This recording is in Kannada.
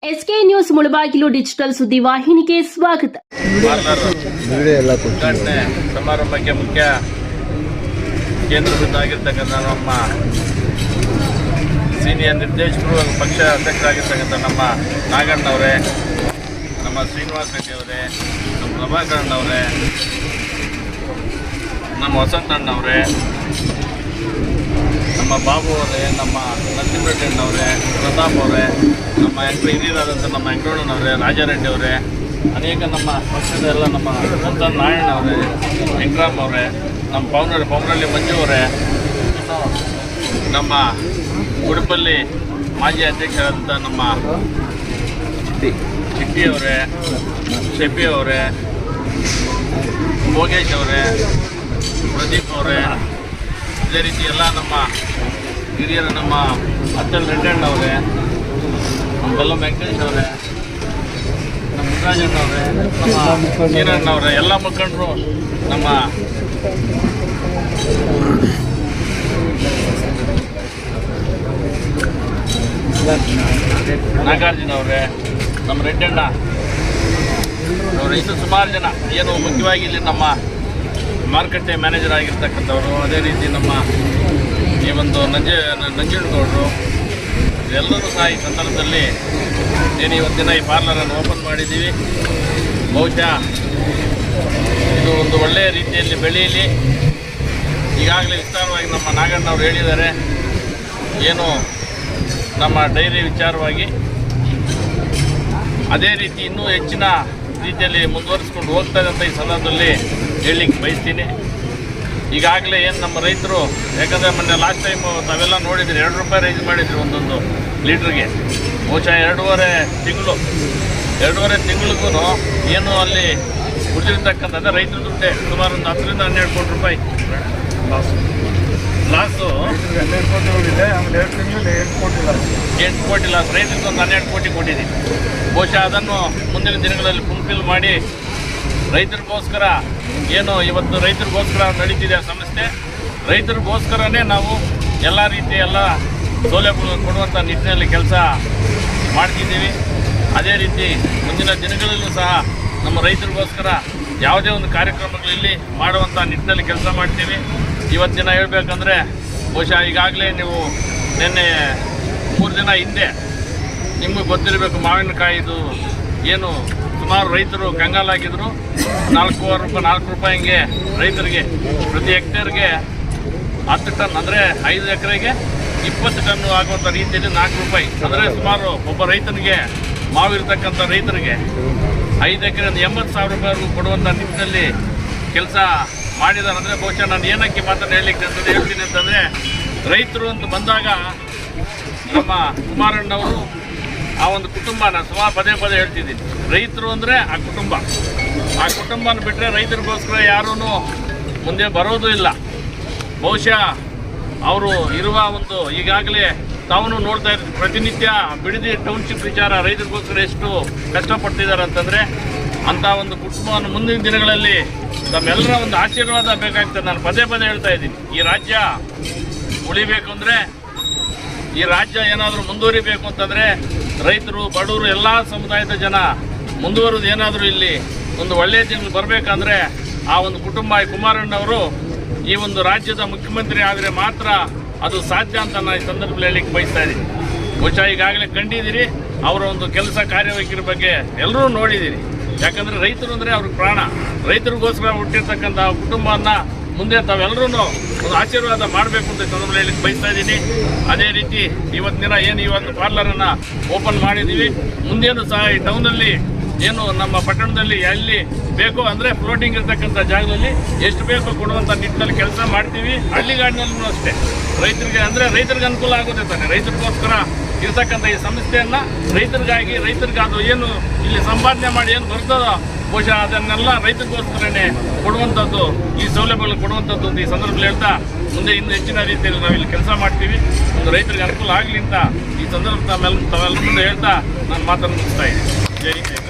ಎಸ್ಕೆ ನ್ಯೂಸ್ ಮುಳಬಾಗಿಲು ಡಿಜಿಟಲ್ ಸುದ್ದಿ ವಾಹಿನಿಗೆ ಸ್ವಾಗತ. ಉದ್ಘಾಟನೆ ಸಮಾರಂಭಕ್ಕೆ ಮುಖ್ಯ ಕೇಂದ್ರಬಿಂದುವಾಗಿರ್ತಕ್ಕಂಥ ನಮ್ಮ ಸೀನಿಯರ್ ನಿರ್ದೇಶಕರು ಹಾಗೂ ಪಕ್ಷ ಅಧ್ಯಕ್ಷರಾಗಿರ್ತಕ್ಕಂಥ ನಮ್ಮ ನಾಗಣ್ಣವರೇ, ನಮ್ಮ ಶ್ರೀನಿವಾಸ ರೆಡ್ಡಿ ಅವರೇ, ನಮ್ಮ ಪ್ರಭಾಕರಣ್ಣವರೇ, ನಮ್ಮ ವಸಂತಣ್ಣವರೇ, ನಮ್ಮ ಬಾಬು ಅವರೇ, ನಮ್ಮ ನರಸಿಂಹರೆಡ್ಡಿಯಣ್ಣವರೇ, ಪ್ರತಾಪ್ ಅವರೇ, ನಮ್ಮ ಹಿರಿಯರಾದಂಥ ನಮ್ಮ ವೆಂಕಟಣ್ಣನವರೇ, ರಾಜಾರೆಡ್ಡಿ ಅವರೇ, ಅನೇಕ ನಮ್ಮ ಪಕ್ಷದ ಎಲ್ಲ ನಮ್ಮ ಸಂತ ನಾರಾಯಣ ಅವರೇ, ವೆಂಕರಾಮ್ ಅವರೇ, ನಮ್ಮ ಪೌನಹಳ್ಳಿ ಮಂಜು ಅವರೇ, ನಮ್ಮ ಉಡುಪಲ್ಲಿ ಮಾಜಿ ಅಧ್ಯಕ್ಷರಾದಂಥ ನಮ್ಮ ಚಿಟ್ಟಿ ಅವರೇ, ಶೆಬ್ಬಿ ಅವರೇ, ಭೋಗೇಶ್ ಅವರೇ, ಪ್ರದೀಪ್ ಅವರೇ, ಇದೇ ರೀತಿ ಎಲ್ಲ ನಮ್ಮ ಹಿರಿಯರು, ನಮ್ಮ ಅತ್ತಲ್ ರೆಡ್ಡಣ್ಣವರೇ, ನಮ್ಮ ಬೆಲ್ಲ ವೆಂಕಟೇಶ್ ಅವರೇ, ನಮ್ಮ ಮುಖರಾಜಣ್ಣವರೇ, ನಮ್ಮ ನೀರಣ್ಣವರೇ, ಎಲ್ಲ ಮುಖಂಡರು, ನಮ್ಮ ನಾಗಾರ್ಜುನ ಅವರೇ, ನಮ್ಮ ರೆಡ್ಡಣ್ಣ ಅವರು, ಇನ್ನು ಸುಮಾರು ಜನ ಏನು ಮುಖ್ಯವಾಗಿ ಇಲ್ಲಿ ನಮ್ಮ ಮಾರುಕಟ್ಟೆ ಮ್ಯಾನೇಜರ್ ಆಗಿರ್ತಕ್ಕಂಥವ್ರು, ಅದೇ ರೀತಿ ನಮ್ಮ ಈ ಒಂದು ನಂಜನಗೌಡರು, ಎಲ್ಲರೂ ಸಹ ಈ ಸಂದರ್ಭದಲ್ಲಿ ಏನು ಇವತ್ತಿನ ಈ ಪಾರ್ಲರನ್ನು ಓಪನ್ ಮಾಡಿದ್ದೀವಿ. ಬಹುಶಃ ಇದು ಒಂದು ಒಳ್ಳೆಯ ರೀತಿಯಲ್ಲಿ ಬೆಳೆಯಲಿ. ಈಗಾಗಲೇ ವಿಸ್ತಾರವಾಗಿ ನಮ್ಮ ನಾಗಣ್ಣವರು ಹೇಳಿದ್ದಾರೆ, ಏನು ನಮ್ಮ ಡೈರಿ ವಿಚಾರವಾಗಿ ಅದೇ ರೀತಿ ಇನ್ನೂ ಹೆಚ್ಚಿನ ರೀತಿಯಲ್ಲಿ ಮುಂದುವರಿಸ್ಕೊಂಡು ಹೋಗ್ತಾ ಇದ್ದಂಥ ಈ ಸಂದರ್ಭದಲ್ಲಿ ಹೇಳಲಿಕ್ಕೆ ಬಯಸ್ತೀನಿ. ಈಗಾಗಲೇ ಏನು ನಮ್ಮ ರೈತರು, ಯಾಕಂದರೆ ಮೊನ್ನೆ ಲಾಸ್ಟ್ ಟೈಮು ತಾವೆಲ್ಲ ನೋಡಿದ್ರಿ, 2 ರೂಪಾಯಿ ರೈಸ್ ಮಾಡಿದ್ರಿ ಒಂದೊಂದು ಲೀಟ್ರಿಗೆ. ಬಹುಶಃ 2.5 ತಿಂಗಳಿಗೂ ಏನು ಅಲ್ಲಿ ಉಳಿದಿರ್ತಕ್ಕಂಥದ್ದು ರೈತರ ದುಡ್ಡೇ ಸುಮಾರು ಒಂದು 10 ರಿಂದ 12 ಕೋಟಿ ರೂಪಾಯಿ ಲಾಸು. 12 ಕೋಟಿ ಹೋಗಿದೆ. ಆಮೇಲೆ 2 ತಿಂಗಳಲ್ಲಿ 8 ಕೋಟಿ ಲಾಸ್. ರೈತರಿಗೆ ಒಂದು 12 ಕೋಟಿ ಕೊಟ್ಟಿದ್ದೀವಿ. ಬಹುಶಃ ಅದನ್ನು ಮುಂದಿನ ದಿನಗಳಲ್ಲಿ ಫುಲ್ಫಿಲ್ ಮಾಡಿ ರೈತರಿಗೋಸ್ಕರ ಏನು ಇವತ್ತು ರೈತರಿಗೋಸ್ಕರ ನಡೀತಿದೆ ಸಂಸ್ಥೆ, ರೈತರಿಗೋಸ್ಕರನೇ ನಾವು ಎಲ್ಲ ರೀತಿಯ ಎಲ್ಲ ಸೌಲಭ್ಯಗಳನ್ನು ಕೊಡುವಂಥ ನಿಟ್ಟಿನಲ್ಲಿ ಕೆಲಸ ಮಾಡ್ತಿದ್ದೀವಿ. ಅದೇ ರೀತಿ ಮುಂದಿನ ದಿನಗಳಲ್ಲೂ ಸಹ ನಮ್ಮ ರೈತರಿಗೋಸ್ಕರ ಯಾವುದೇ ಒಂದು ಕಾರ್ಯಕ್ರಮಗಳಲ್ಲಿ ಮಾಡುವಂಥ ನಿಟ್ಟಿನಲ್ಲಿ ಕೆಲಸ ಮಾಡ್ತೀವಿ. ಇವತ್ತಿನ ಹೇಳಬೇಕಂದ್ರೆ ಬಹುಶಃ ಈಗಾಗಲೇ ನೀವು ನಿನ್ನೆ 3 ದಿನ ಹಿಂದೆ ನಿಮಗೆ ಗೊತ್ತಿರಬೇಕು, ಮಾವಿನಕಾಯಿದು ಏನು ಸುಮಾರು ರೈತರು ಕಂಗಾಲಾಗಿದ್ದರು. 4 ರೂಪಾಯಿಗೆ ರೈತರಿಗೆ ಪ್ರತಿ ಹೆಕ್ಟೇರ್ಗೆ 10 ಟನ್, ಅಂದರೆ 5 ಎಕರೆಗೆ 20 ಟನ್ ಆಗುವಂಥ ರೀತಿಯಲ್ಲಿ 4 ರೂಪಾಯಿ, ಅಂದರೆ ಸುಮಾರು ಒಬ್ಬ ರೈತನಿಗೆ ಮಾವಿರ್ತಕ್ಕಂಥ ರೈತರಿಗೆ 5 ಎಕರೆಯಿಂದ 80,000 ರೂಪಾಯಿವರೆಗೂ ಕೊಡುವಂಥ ನಿಟ್ಟಿನಲ್ಲಿ ಕೆಲಸ ಮಾಡಿದ್ದಾರೆ. ಅಂದರೆ ಬಹುಶಃ ನಾನು ಏನಕ್ಕೆ ಮಾತನ್ನು ಹೇಳ್ತೀನಿ ಅಂತಂದರೆ, ರೈತರು ಅಂತ ಬಂದಾಗ ನಮ್ಮ ಕುಮಾರಣ್ಣವರು ಆ ಒಂದು ಕುಟುಂಬ, ನಾನು ಸುಮಾರು ಪದೇ ಹೇಳ್ತಿದ್ದೀನಿ, ರೈತರು ಅಂದರೆ ಆ ಕುಟುಂಬನ ಬಿಟ್ಟರೆ ರೈತರಿಗೋಸ್ಕರ ಯಾರೂ ಮುಂದೆ ಬರೋದು ಇಲ್ಲ. ಬಹುಶಃ ಅವರು ಇರುವ ಒಂದು ಈಗಾಗಲೇ ತಾವು ನೋಡ್ತಾ ಇರ್ತೀವಿ, ಪ್ರತಿನಿತ್ಯ ಬಿಡದಿ ಟೌನ್ಶಿಪ್ ವಿಚಾರ ರೈತರಿಗೋಸ್ಕರ ಎಷ್ಟು ಕಷ್ಟಪಡ್ತಿದ್ದಾರೆ ಅಂತಂದರೆ, ಅಂಥ ಒಂದು ಕುಟುಂಬವನ್ನು ಮುಂದಿನ ದಿನಗಳಲ್ಲಿ ತಮ್ಮೆಲ್ಲರ ಒಂದು ಆಶೀರ್ವಾದ ಬೇಕಾಗ್ತದೆ. ನಾನು ಪದೇ ಹೇಳ್ತಾ ಇದ್ದೀನಿ, ಈ ರಾಜ್ಯ ಉಳಿಬೇಕು ಅಂದರೆ, ಈ ರಾಜ್ಯ ಏನಾದರೂ ಮುಂದುವರಿಬೇಕು ಅಂತಂದರೆ ರೈತರು, ಬಡವರು, ಎಲ್ಲ ಸಮುದಾಯದ ಜನ ಮುಂದುವರೆದು ಏನಾದರೂ ಇಲ್ಲಿ ಒಂದು ಒಳ್ಳೆಯ ದಿನ ಬರಬೇಕಂದ್ರೆ ಆ ಒಂದು ಕುಟುಂಬ, ಈ ಕುಮಾರಣ್ಣವರು ಈ ಒಂದು ರಾಜ್ಯದ ಮುಖ್ಯಮಂತ್ರಿ ಆದರೆ ಮಾತ್ರ ಅದು ಸಾಧ್ಯ ಅಂತ ನಾನು ಈ ಸಂದರ್ಭದಲ್ಲಿ ಹೇಳಲಿಕ್ಕೆ ಬಯಸ್ತಾ ಇದ್ದೀನಿ. ಬಹುಶಃ ಈಗಾಗಲೇ ಕಂಡಿದ್ದೀರಿ, ಅವರ ಒಂದು ಕೆಲಸ ಕಾರ್ಯವೈಖರಿ ಬಗ್ಗೆ ಎಲ್ಲರೂ ನೋಡಿದ್ದೀರಿ. ಯಾಕಂದರೆ ರೈತರು ಅಂದರೆ ಅವ್ರಿಗೆ ಪ್ರಾಣ. ರೈತರಿಗೋಸ್ಕರ ಹುಟ್ಟಿರ್ತಕ್ಕಂಥ ಕುಟುಂಬವನ್ನು ಮುಂದೆ ತಾವೆಲ್ಲರೂ ಒಂದು ಆಶೀರ್ವಾದ ಮಾಡಬೇಕು ಅಂತ ಸಂದರ್ಭದಲ್ಲಿ ಹೇಳಲಿಕ್ಕೆ ಬಯಸ್ತಾ ಇದ್ದೀನಿ. ಅದೇ ರೀತಿ ಇವತ್ತಿನ ಏನು ಈ ಒಂದು ಪಾರ್ಲರನ್ನು ಓಪನ್ ಮಾಡಿದ್ದೀವಿ, ಮುಂದೇನು ಸಹ ಈ ಟೌನಲ್ಲಿ ಏನು ನಮ್ಮ ಪಟ್ಟಣದಲ್ಲಿ ಎಲ್ಲಿ ಬೇಕೋ ಅಂದರೆ ಫ್ಲೋಟಿಂಗ್ ಇರ್ತಕ್ಕಂಥ ಜಾಗದಲ್ಲಿ ಎಷ್ಟು ಬೇಕೋ ಕೊಡುವಂಥ ನಿಟ್ಟಿನಲ್ಲಿ ಕೆಲಸ ಮಾಡ್ತೀವಿ. ಹಳ್ಳಿಗಾಡಿನಲ್ಲೂ ಅಷ್ಟೇ ರೈತರಿಗೆ ಅಂದರೆ ರೈತರಿಗೆ ಅನುಕೂಲ ಆಗುತ್ತೆ ತಾನೆ. ರೈತರಿಗೋಸ್ಕರ ಇರ್ತಕ್ಕಂಥ ಈ ಸಂಸ್ಥೆಯನ್ನು ರೈತರಿಗೆ ಅದು ಏನು ಇಲ್ಲಿ ಸಂಪಾದನೆ ಮಾಡಿ ಏನು ಬರ್ತದೋ ಬಹುಶಃ ಅದನ್ನೆಲ್ಲ ರೈತರಿಗೋಸ್ಕರನೇ ಕೊಡುವಂಥದ್ದು, ಈ ಸೌಲಭ್ಯಗಳು ಕೊಡುವಂಥದ್ದು ಅಂತ ಈ ಸಂದರ್ಭದಲ್ಲಿ ಹೇಳ್ತಾ, ಮುಂದೆ ಇನ್ನೂ ಹೆಚ್ಚಿನ ರೀತಿಯಲ್ಲಿ ನಾವಿಲ್ಲಿ ಕೆಲಸ ಮಾಡ್ತೀವಿ. ಒಂದು ರೈತರಿಗೆ ಅನುಕೂಲ ಆಗಲಿ ಅಂತ ಈ ಸಂದರ್ಭ ತಾವೆಲ್ಲ ಮುಂದೆ ಹೇಳ್ತಾ ನಾನು ಮಾತನ್ನು ಮುಗಿಸ್ತಾ ಇದ್ದೀನಿ. ಜೈ ಹಿಂದ್.